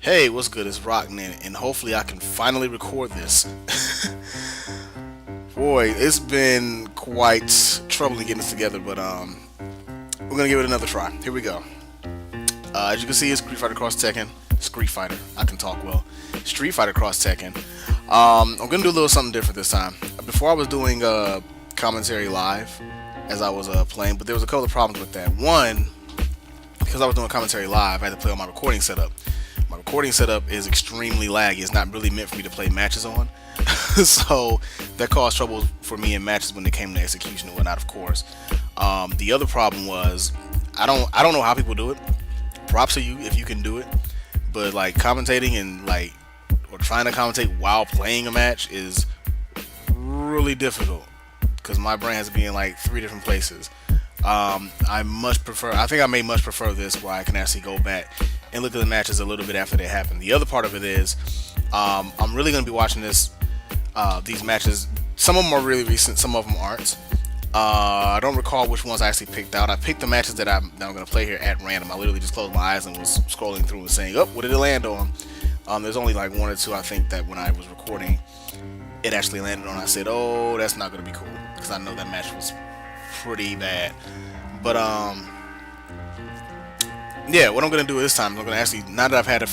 Hey, what's good? It's Roknin, and hopefully I can finally record this. Boy, it's been quite troubling getting this together, but we're gonna give it another try. Here we go. As you can see, it's Street Fighter Cross Tekken. Street Fighter, I can talk well. Street Fighter Cross Tekken. I'm gonna do a little something different this time. Before I was doing commentary live as I was playing, but there was a couple of problems with that. One, because I was doing commentary live, I had to play on my recording setup. My recording setup is extremely laggy. It's not really meant for me to play matches on. So that caused trouble for me in matches when it came to execution and whatnot, of course. The other problem was I don't know how people do it. Props to you if you can do it. But like commentating and or trying to commentate while playing a match is really difficult because my brain has to be in like 3 different places. I think I may much prefer this where I can actually go back and look at the matches a little bit after they happen. The other part of it is I'm really going to be watching these matches. Some of them are really recent, some of them aren't. I don't recall which ones I actually picked out. I picked the matches that I'm going to play here at random. I literally just closed my eyes and was scrolling through and saying, oh, what did it land on? There's only like 1 or 2 I think that when I was recording it actually landed on. I said, oh, that's not going to be cool because I know that match was pretty bad. But yeah, what I'm gonna do this time, I'm gonna actually, now that I've had a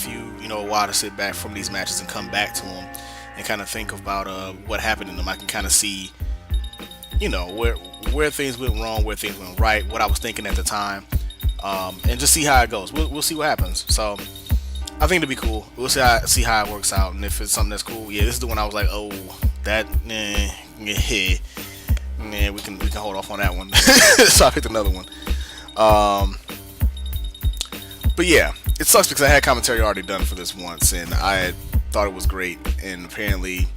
while to sit back from these matches and come back to them and kind of think about what happened in them, I can kind of see, where things went wrong, where things went right, what I was thinking at the time, and just see how it goes. We'll see what happens. So I think it'll be cool. We'll see how it works out, and if it's something that's cool, yeah, this is the one I was like, oh, that, we can hold off on that one. So I picked another one. But yeah, it sucks because I had commentary already done for this once, and I thought it was great, and apparently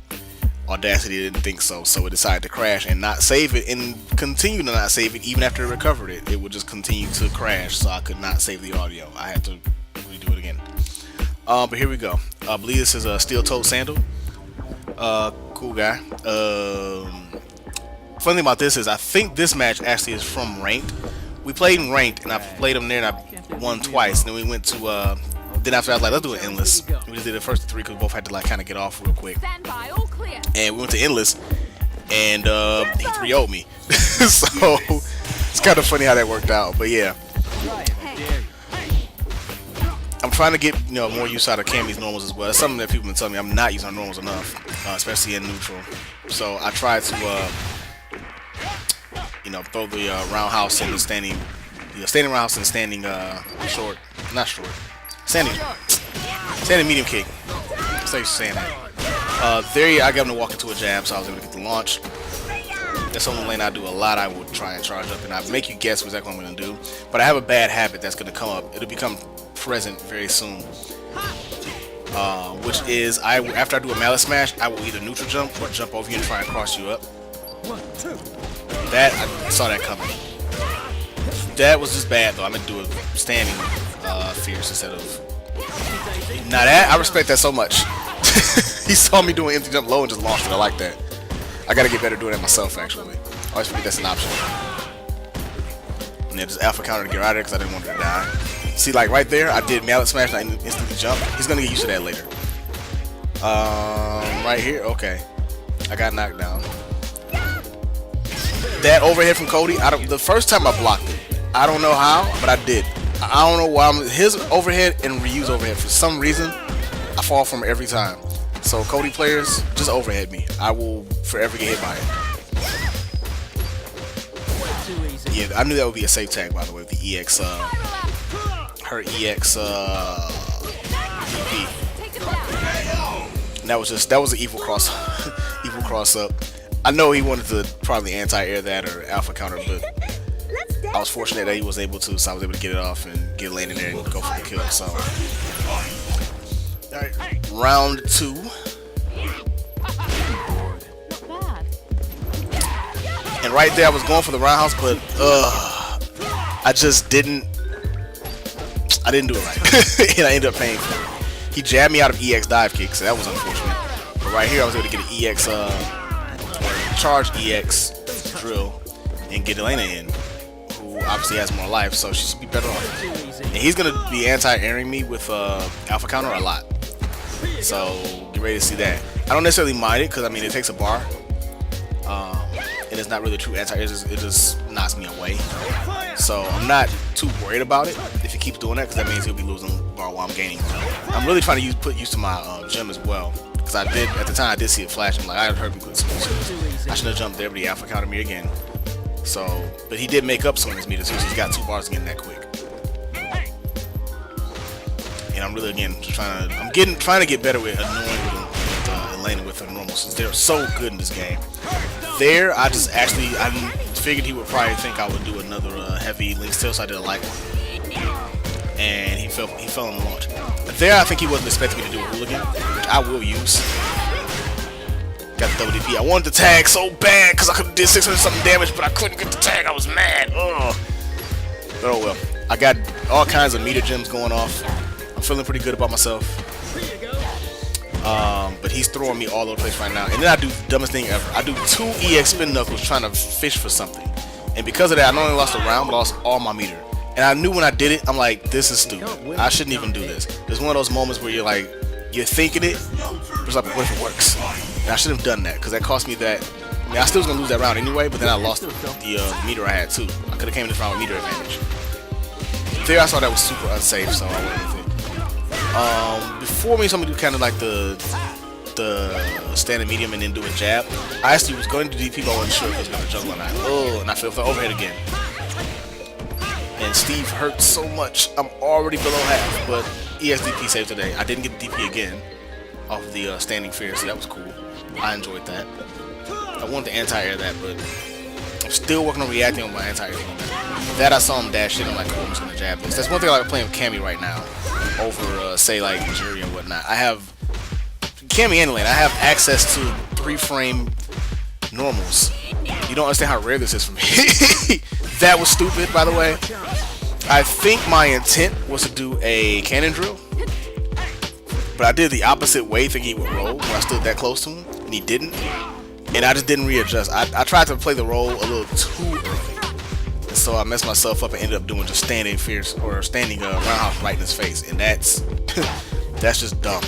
Audacity didn't think so, so it decided to crash and not save it, and continue to not save it even after it recovered it. It would just continue to crash, so I could not save the audio. I had to redo it again. But here we go. I believe this is a steel-toed sandal. Cool guy. Funny thing about this is I think this match actually is from Ranked. We played in Ranked, and I played them there, and I won twice. And then we went to, then after I was like, let's do it Endless. We just did the first 3 because we both had to kind of get off real quick. And we went to Endless, and he 3-0'd me. So it's kind of funny how that worked out. But yeah, I'm trying to get more use out of Cammy's normals as well. That's something that people have been telling me I'm not using our normals enough, especially in neutral. So I tried to throw the roundhouse and the standing roundhouse and standing standing medium kick. So you're saying that. There, I got him to walk into a jab, so I was able to get the launch. That's the only lane I do a lot. I would try and charge up, and I make you guess exactly what I'm gonna do. But I have a bad habit that's gonna come up. It'll become present very soon. Which is after I do a mallet smash, I will either neutral jump or jump over you and try and cross you up. That I saw that coming. That was just bad though. I'm gonna do a standing fierce instead of. Now that I respect that so much. He saw me doing empty jump low and just launched it. I like that. I gotta get better doing that myself actually. I always forget that's an option. And then just alpha counter to get out of there because I didn't want her to die. See, like right there, I did mallet smash and I instantly jump. He's gonna get used to that later. Right here, okay. I got knocked down. That overhead from Cody, the first time I blocked it. I don't know how, but I did. I don't know why. His overhead and Ryu's overhead, for some reason, I fall from every time. So Cody players, just overhead me. I will forever get hit by it. Yeah, I knew that would be a safe tag, by the way, with the EX, her EX, VP. And that was an evil cross up. I know he wanted to probably anti-air that or alpha counter, but I was fortunate that he was able to, so I was able to get it off and get landed there and go for the kill. So, alright, round 2. And right there, I was going for the roundhouse, but I just didn't. I didn't do it right, and I ended up paying for it. He jabbed me out of EX dive kick, so that was unfortunate. But right here, I was able to get an EX charge EX drill and get Elena in, who obviously has more life, so she should be better off. And he's gonna be anti-airing me with alpha counter a lot. So get ready to see that. I don't necessarily mind it because I mean it takes a bar, and it's not really true anti-air. It just knocks me away. So I'm not too worried about it if he keeps doing that, because that means he'll be losing bar while I'm gaining. I'm really trying to put use to my gem as well, because I did at the time I did see it flashing. Like I heard him put some. I should have jumped there, but he alpha countered me again. So, but he did make up some of his meters, so he's got 2 bars again that quick. And I'm really again just trying to get better with annoying with Elena with her normal, since they're so good in this game. There, I figured he would probably think I would do another heavy link still, so I did a light one, and he fell on the launch. But there, I think he wasn't expecting me to do a hooligan, which I will use. Got the double DP. I wanted the tag so bad because I could have did 600 something damage, but I couldn't get the tag. I was mad. Ugh. But oh well. I got all kinds of meter gems going off. I'm feeling pretty good about myself. But he's throwing me all over the place right now. And then I do the dumbest thing ever. I do 2 EX spin knuckles trying to fish for something. And because of that, I not only lost a round, but I lost all my meter. And I knew when I did it, I'm like, this is stupid. I shouldn't even do this. There's one of those moments where you're like, you're thinking it, but it's like, what if it works? And I should have done that, because that cost me that. I mean, I still was going to lose that round anyway, but then I lost the meter I had too. I could have came in this round with meter advantage. There I saw that was super unsafe, so I went with it. Before me, somebody do kind of like the standing medium and then do a jab. I actually was going to DP, but I wasn't sure if it was going to juggle or not. Oh, and I fell for the overhead again. And Steve hurt so much. I'm already below half, but EXDP saved today. I didn't get the DP again off the standing fear, so that was cool. I enjoyed that. I wanted to anti-air that, but I'm still working on reacting on my anti-air on that. That I saw him dash in, I'm like, oh, I'm just going to jab this. That's one thing I like playing with Cammy right now over, say, like, Jury and whatnot. I have Cammy and Lane. I have access to 3-frame normals. You don't understand how rare this is for me. That was stupid, by the way. I think my intent was to do a cannon drill, but I did the opposite way, thinking he would roll when I stood that close to him, and he didn't. And I just didn't readjust. I tried to play the roll a little too early, and so I messed myself up and ended up doing just standing fierce or standing roundhouse right in his face, and that's that's just dumb.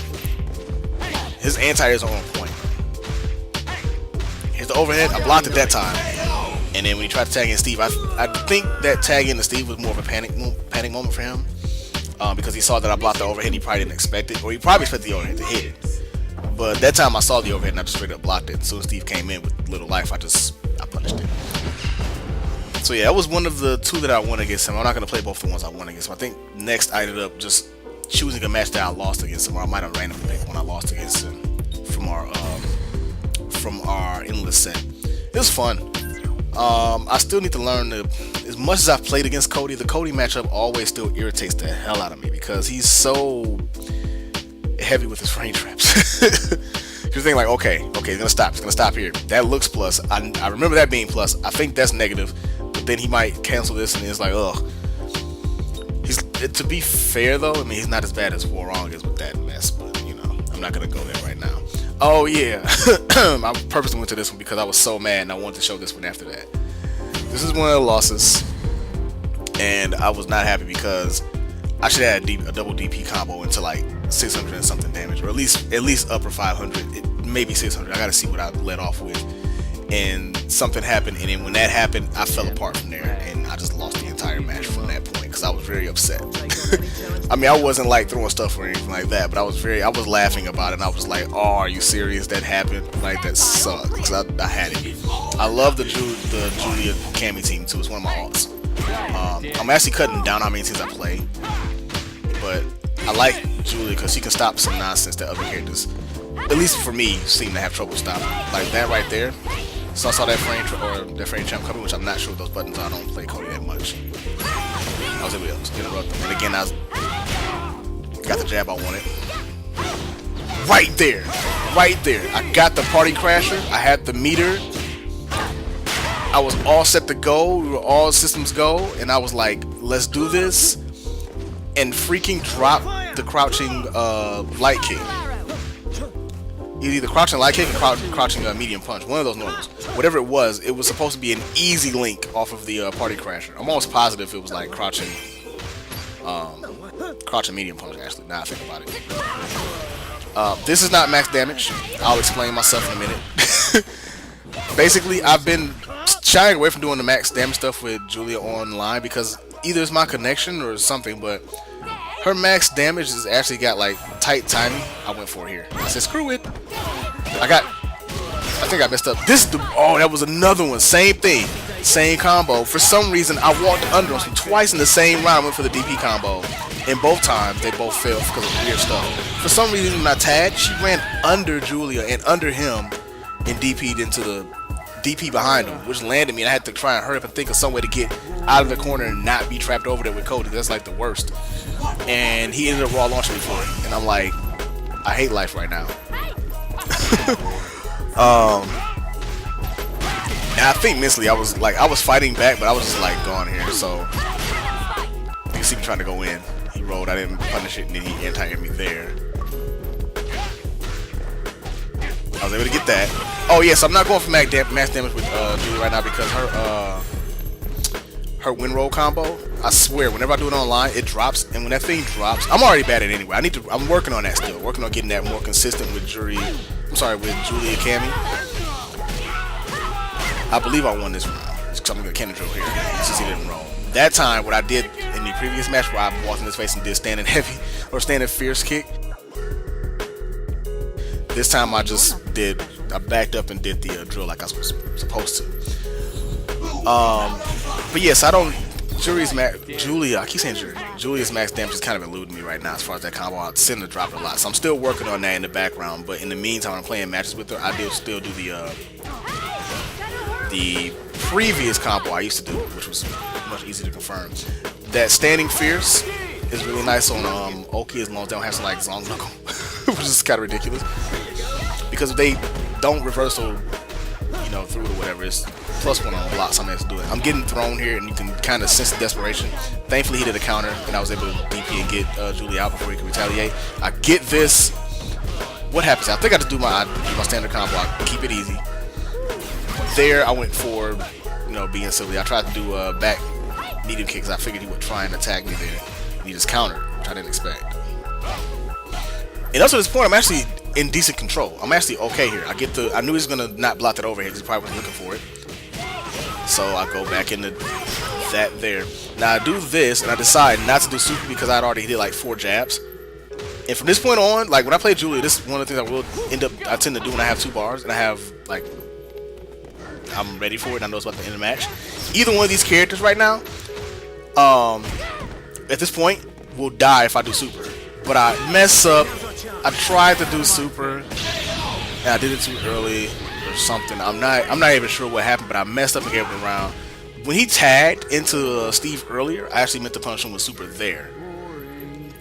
His anti-airs are on point. Here's the overhead. I blocked it that time, and then when he tried to tag in Steve, I think that tag in to Steve was more of a panic moment for him, because he saw that I blocked the overhead and he probably didn't expect it, or he probably expected the overhead to hit it. But that time I saw the overhead and I just straight up blocked it. So when Steve came in with little life, I punished it. So yeah, that was one of the 2 that I won against him. I'm not gonna play both the ones I won against him. I think next I ended up just choosing a match that I lost against him, or I might have randomly picked one I lost against him from our endless set. It was fun. I still need to learn as much as I've played against Cody, the Cody matchup always still irritates the hell out of me because he's so heavy with his frame traps. You're thinking like, okay, he's gonna stop here. That looks plus. I remember that being plus. I think that's negative, but then he might cancel this, and it's like, ugh. To be fair though, I mean, he's not as bad as Warong is with that mess, but you know, I'm not gonna go there right now. Oh yeah, I purposely went to this one because I was so mad, and I wanted to show this one after that. This is one of the losses, and I was not happy because I should have had a double DP combo into like 600 and something damage, or at least upper 500, maybe 600. I gotta see what I let off with. And something happened, and then when that happened, I fell apart from there, and I just lost the entire match from that point because I was very upset. I mean, I wasn't like throwing stuff or anything like that, but I was laughing about it, and I was like, oh, are you serious? That happened? Like, that sucks, because I had it. I love the Julia Cammy team too. It's one of my alts. I'm actually cutting down how many teams I play, but I like Julia because she can stop some nonsense that other characters, at least for me, seem to have trouble stopping. Like that right there. So I saw that frame champ coming, which I'm not sure what those buttons are. I don't play Cody that much. I was able to interrupt them. And again, I got the jab I wanted. Right there. I got the party crasher. I had the meter. I was all set to go. We were all systems go. And I was like, let's do this. And freaking drop the crouching light king. either crouching light kick or crouching medium punch. One of those normals. Whatever it was supposed to be an easy link off of the party crasher. I'm almost positive it was like crouching medium punch, actually, now I think about it. This is not max damage. I'll explain myself in a minute. Basically, I've been shying away from doing the max damage stuff with Julia online because either it's my connection or something, but her max damage has actually got like tight timing. I went for it here. I said, screw it. I think I messed up. Oh, that was another one. Same thing. Same combo. For some reason, I walked under him. So twice in the same round, I went for the DP combo. And both times, they both failed because of weird stuff. For some reason, when I tagged, she ran under Julia and under him and DP'd into the DP behind him, which landed me. And I had to try and hurry up and think of some way to get out of the corner and not be trapped over there with Cody. That's like the worst. And he ended up raw launching me for it. And I'm like, I hate life right now. And I think mentally I was fighting back, but I was just like gone here. So you can see me trying to go in. He rolled, I didn't punish it, and then he anti-aired me there. I was able to get that. Oh yes, I'm not going for max damage with Julie right now because her win roll combo, I swear, whenever I do it online, it drops, and when that thing drops, I'm already bad at it anyway. I'm working on that still, working on getting that more consistent with Julia Cammy. I believe I won this round. Because I'm going to cannon drill here, since he didn't roll. That time, what I did in the previous match where I walked in his face and did standing heavy, or standing fierce kick, this time I backed up and did the drill like I was supposed to. But yes, Julia's max damage is kind of eluding me right now as far as that combo. I'd send her dropped a lot, so I'm still working on that in the background. But in the meantime, when I'm playing matches with her, I still do the previous combo I used to do, which was much easier to confirm. That standing fierce is really nice on Oki as long as they don't have some like Zong Knuckle, which is kind of ridiculous because if they don't reversal, through it or whatever, it's +1 on blocks. I'm able to do it. I'm getting thrown here, and you can kind of sense the desperation. Thankfully, he did a counter, and I was able to DP and get Julia out before he could retaliate. I get this. What happens? I think I just do my standard combo. I keep it easy. There, I went for being silly. I tried to do back medium kicks. I figured he would try and attack me there. And he just countered, which I didn't expect. And up to this point, I'm actually in decent control. I'm actually okay here. I knew he was gonna not block that overhead because he probably wasn't looking for it. So I go back into that there. Now I do this, and I decide not to do super because I'd already did like 4 jabs. And from this point on, like when I play Julia, this is one of the things I tend to do when I have 2 bars and I have like I'm ready for it and I know it's about to end the match. Either one of these characters right now, at this point, will die if I do super. But I mess up. I tried to do super, and I did it too early or something. I'm not even sure what happened, but I messed up and gave it a round. When he tagged into Steve earlier, I actually meant to punish him with super there.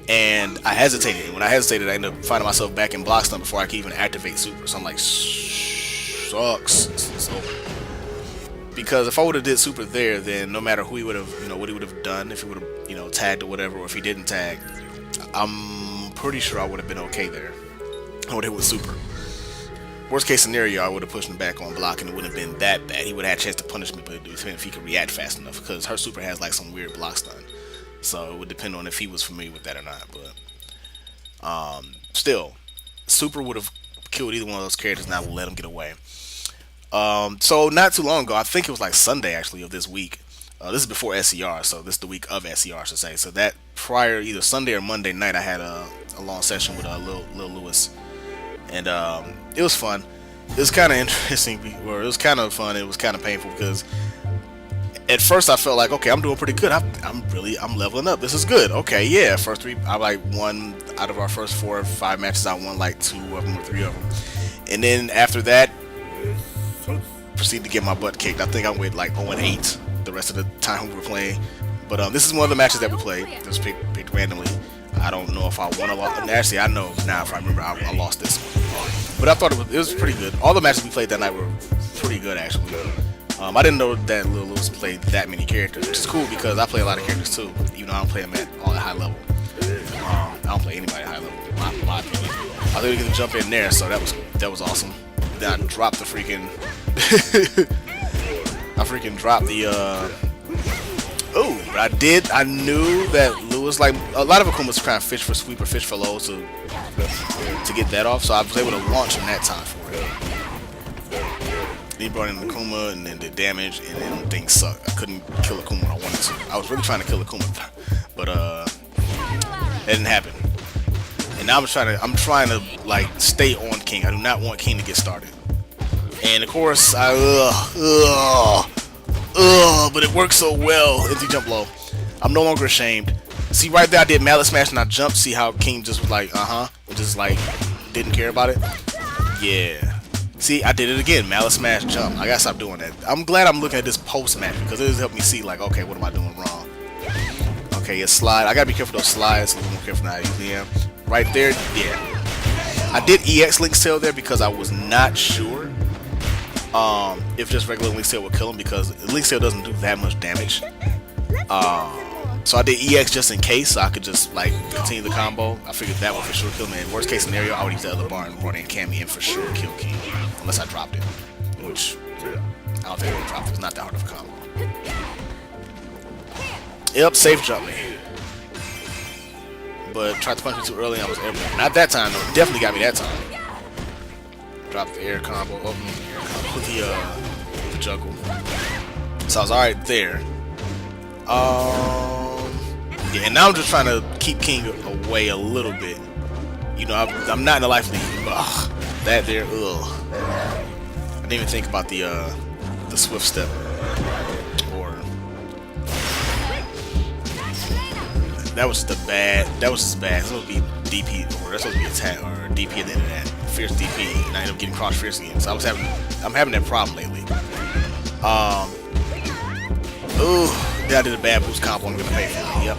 And I hesitated. And when I hesitated, I ended up finding myself back in block stun before I could even activate super. So I'm like, sucks. It's over. Because if I would have did super there, then no matter who he would have, what he would have done, if he would have, tagged or whatever, or if he didn't tag, I'm pretty sure I would have been okay there. I would have hit with super. Worst case scenario, I would have pushed him back on block and it wouldn't have been that bad. He would have had a chance to punish me, but it would depend if he could react fast enough because her super has like some weird block stun. So it would depend on if he was familiar with that or not. But still, super would have killed either one of those characters and I would let him get away. So not too long ago, I think it was like Sunday actually of this week. This is before SCR, so this is the week of SCR, I should say. So that prior, either Sunday or Monday night, I had a long session with Lil Lewis, and it was fun. It was kind of interesting, or it was kind of fun. It was kind of painful because at first I felt like, okay, I'm doing pretty good. I'm leveling up. This is good. Okay, yeah. First 3, I like won out of our first 4 or 5 matches. I won like 2 of them or 3 of them, and then after that, proceeded to get my butt kicked. I think I went like 0-8 the rest of the time we were playing. But this is one of the matches that we played. It was picked randomly. I don't know if I won or lost. Actually, I know now if I remember I lost this one. But I thought it was pretty good. All the matches we played that night were pretty good actually. I didn't know that Lil Lewis played that many characters, which is cool because I play a lot of characters too. Even though I don't play them at all at high level. I don't play anybody at high level, in my opinion. I was able to jump in there, so that was awesome. Then I dropped the freaking I freaking dropped the oh, but I knew that Lewis, like a lot of Akumas trying to fish for sweep or fish for low to get that off, so I was able to launch in that time for it. He brought in Akuma and then did damage, and then things sucked. I couldn't kill Akuma when I wanted to. I was really trying to kill Akuma, but that didn't happen. And now I'm trying to like stay on King. I do not want King to get started. And of course, but it works so well. Empty jump low. I'm no longer ashamed. See right there, I did Mallet Smash and I jumped. See how King just was like, just like didn't care about it. Yeah. See, I did it again. Mallet Smash jump. I gotta stop doing that. I'm glad I'm looking at this post match because it has helped me see like, okay, what am I doing wrong? Okay, a slide. I gotta be careful with those slides. A little more careful than I usually am. Right there, yeah. I did EX Link's Tail there because I was not sure if just regular Link's Tail would kill him because Link's Tail doesn't do that much damage. So I did EX just in case, so I could just like continue the combo. I figured that would for sure kill me. In worst case scenario, I would use the other bar and brought in Cammy and for sure kill King, unless I dropped it, which I don't think I would drop it. It's not that hard of a combo. Yep, safe jump me. But tried to punch me too early and I was airborne. Not that time though. Definitely got me that time. Dropped the air combo. Oh, air combo with the juggle. So I was alright there. Yeah, and now I'm just trying to keep King away a little bit. You know, I'm not in the life lead, but that there, ugh. I didn't even think about the swift step. Or that was just bad. That was just bad. It's supposed to be DP, or that's supposed to be attack or DP at the end of that. Fierce DP, and I ended up getting cross fierce again. So I'm having that problem lately. Ooh, I did a bad boost combo. I'm gonna pay for it. Yep.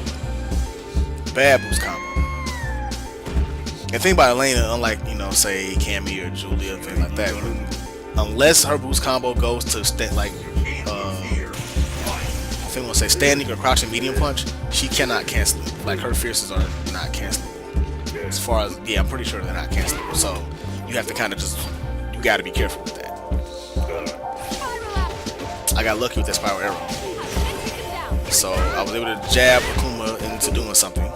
Bad boost combo. And think about Elena, unlike, you know, say Cammy or Julia, things like that, unless her boost combo goes to I think I'm gonna say standing or crouching medium punch, she cannot cancel it. Like her fierces are not cancelable. As far as, yeah, I'm pretty sure they're not cancelable. So you have to kind of you gotta be careful with that. I got lucky with that spiral arrow. So I was able to jab Akuma into doing something.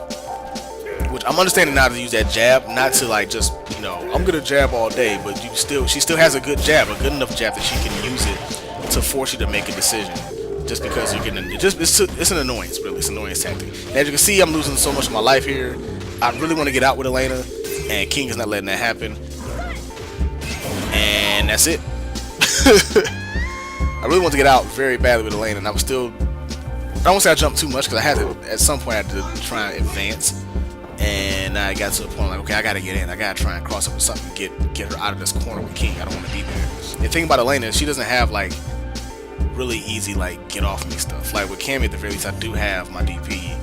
Which I'm understanding now to use that jab, not to like just, you know, I'm gonna jab all day, but she still has a good jab, a good enough jab that she can use it to force you to make a decision. Just because you're getting, it's an annoyance, really. It's an annoyance tactic. And as you can see, I'm losing so much of my life here. I really want to get out with Elena, and King is not letting that happen. And that's it. I really want to get out very badly with Elena, and I was still, I don't want to say I jumped too much because I had to, at some point I had to try and advance. And I got to a point like, okay, I gotta get in. I gotta try and cross up with something, get her out of this corner with King. I don't want to be there. And the thing about Elena, she doesn't have like really easy like get off me stuff. Like with Cammy at the very least, I do have my DP.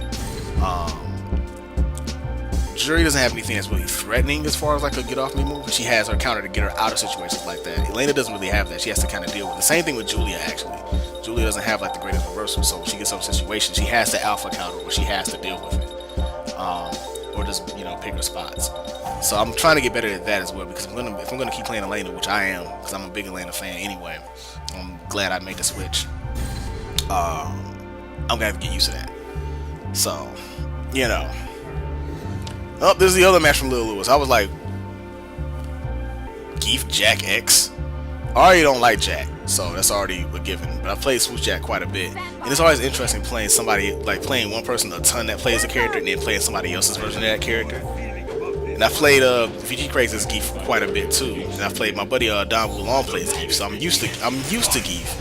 Jury doesn't have anything that's really threatening as far as like a get off me move. She has her counter to get her out of situations like that. Elena doesn't really have that. She has to kind of deal with it. The same thing with Julia actually. Julia doesn't have like the greatest reversal, so when she gets up in situations, she has to alpha counter or she has to deal with it. Or just, you know, pick her spots. So I'm trying to get better at that as well, because if I'm gonna keep playing Elena, which I am, because I'm a big Elena fan anyway. I'm glad I made the switch. I'm gonna have to get used to that. So, you know. Oh, this is the other match from Lil Lewis. I was like, Geef Jack X. I already don't like Jack, so that's already a given. But I've played Swoosh Jack quite a bit, and it's always interesting playing somebody, like playing one person a ton that plays a character, and then playing somebody else's version of that character. And I played VG Crazy's Geef quite a bit too, and I played my buddy Don Boulon plays Geef, so I'm used to Geef.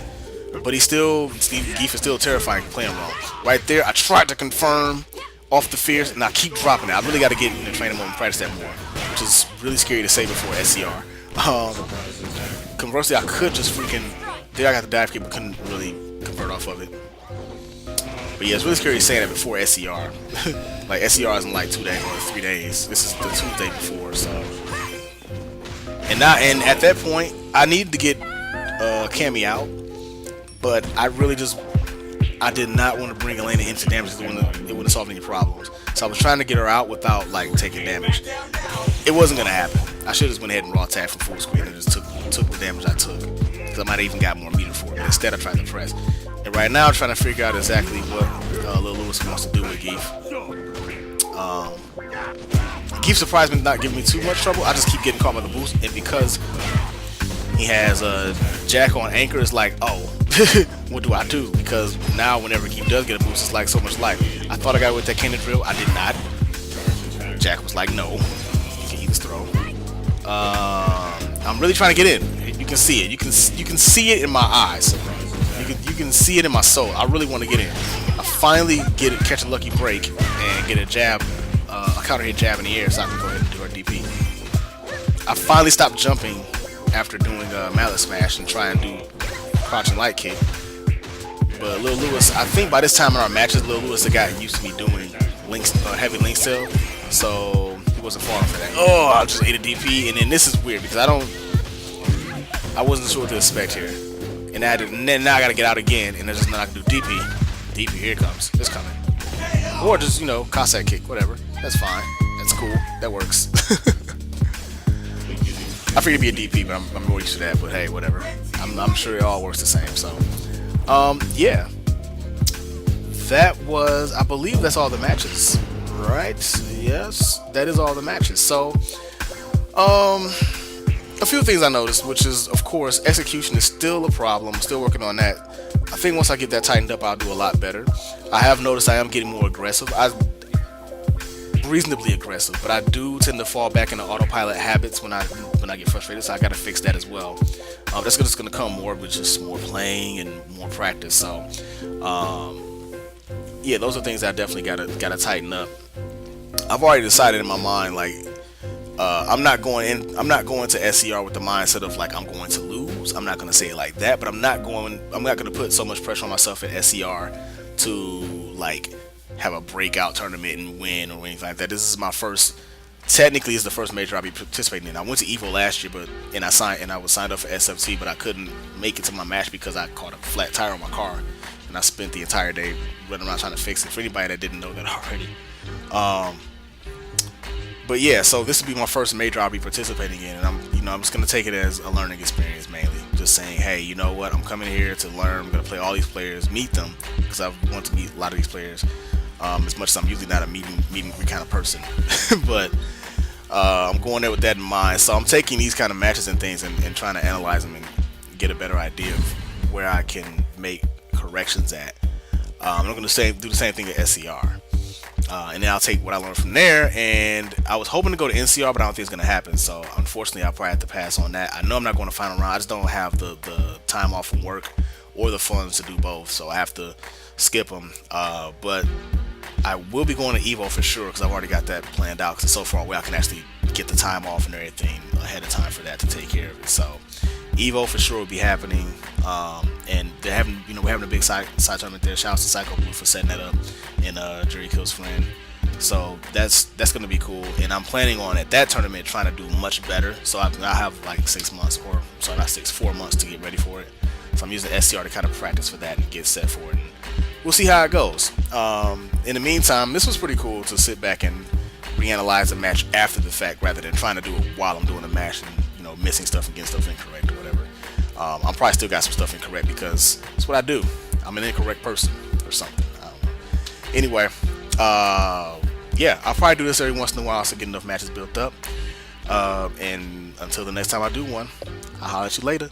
But Geef is still terrifying playing wrong. Right there, I tried to confirm off the fierce, and I keep dropping it. I really got to get in the training mode and practice that more, which is really scary to say before SCR. Conversely, I could just freaking, there I got the dive kick, but couldn't really convert off of it. But yeah, it's really scary saying that before SCR. Like SCR is in like 2 days or 3 days. This is the Tuesday before, so. And at that point, I needed to get Cammy out, but I I did not want to bring Elena into damage because it wouldn't solve any problems. So I was trying to get her out without like taking damage. It wasn't gonna happen. I should have just went ahead and raw attack from full screen and just took the damage I took, because I might have even got more meter for it. But instead, I tried to press. And right now, I'm trying to figure out exactly what Lil Lewis wants to do with Geef. Geef surprised me not giving me too much trouble. I just keep getting caught by the boost, and because he has Jack on anchor, it's like, oh, what do I do? Because now whenever Geef does get a boost, it's like so much life. I thought I got with that cannon drill. I did not. Jack was like, no, you can eat this throw. I'm really trying to get in. You can see it. You can see it in my eyes. You can see it in my soul. I really want to get in. I finally catch a lucky break and get a jab, a counter hit jab in the air, so I can go ahead and do our DP. I finally stopped jumping after doing a mallet smash and try and do crouch and light kick. But Lil Lewis, I think by this time in our matches, Lil Lewis had gotten used to me doing heavy link tail, so he wasn't falling for that. Oh, I just ate a DP, and then this is weird because I wasn't sure what to expect here. And then now I gotta get out again, and there's just not gonna do DP. DP, here it comes. It's coming. Or just, you know, Cossack kick, whatever. That's fine. That's cool. That works. I figured it'd be a DP, but I'm more used to that. But hey, whatever. I'm sure it all works the same. So, yeah. That was, I believe that's all the matches, right? Yes, that is all the matches. So, a few things I noticed, which is, of course, execution is still a problem. I'm still working on that. I think once I get that tightened up, I'll do a lot better. I have noticed I am getting more aggressive. Reasonably aggressive, but I do tend to fall back into autopilot habits when I get frustrated, so I gotta fix that as well. That's just gonna come more with just more playing and more practice. So, yeah, those are things I definitely gotta tighten up. I've already decided in my mind, like, I'm not going to SCR with the mindset of like I'm going to lose. I'm not gonna say it like that, but I'm not gonna put so much pressure on myself at SCR to like have a breakout tournament and win or anything like that. This is my first, technically it's the first major I'll be participating in. I went to EVO last year, and I was signed up for SFT, but I couldn't make it to my match because I caught a flat tire on my car, and I spent the entire day running around trying to fix it. For anybody that didn't know that already. But yeah, so this will be my first major I'll be participating in, and I'm just gonna take it as a learning experience mainly. Just saying, hey, you know what? I'm coming here to learn. I'm gonna play all these players, meet them, because I want to meet a lot of these players. As much as I'm usually not a meet and greet kind of person, but I'm going there with that in mind. So I'm taking these kind of matches and things and trying to analyze them and get a better idea of where I can make corrections at. I'm going to do the same thing at SCR. And then I'll take what I learned from there, and I was hoping to go to NCR, but I don't think it's going to happen, so unfortunately I'll probably have to pass on that. I know I'm not going to final round. I just don't have the time off from work or the funds to do both, so I have to skip them. But I will be going to EVO for sure, because I've already got that planned out, because it's so far away I can actually get the time off and everything ahead of time for that to take care of it. So EVO for sure will be happening, and they're having, we're having a big side tournament there. Shout out to Psycho Blue for setting that up, and Jerry Kill's friend. So that's gonna be cool, and I'm planning on at that tournament trying to do much better. So I have like 6 months, or sorry, not 4 months to get ready for it. So I'm using SCR to kind of practice for that and get set for it. And we'll see how it goes. In the meantime, this was pretty cool to sit back and reanalyze the match after the fact, rather than trying to do it while I'm doing the match and missing stuff and getting stuff incorrect or whatever. I'm probably still got some stuff incorrect because that's what I do. I'm an incorrect person or something. I don't know. Anyway, yeah, I'll probably do this every once in a while to get enough matches built up. And until the next time I do one, I'll holler at you later.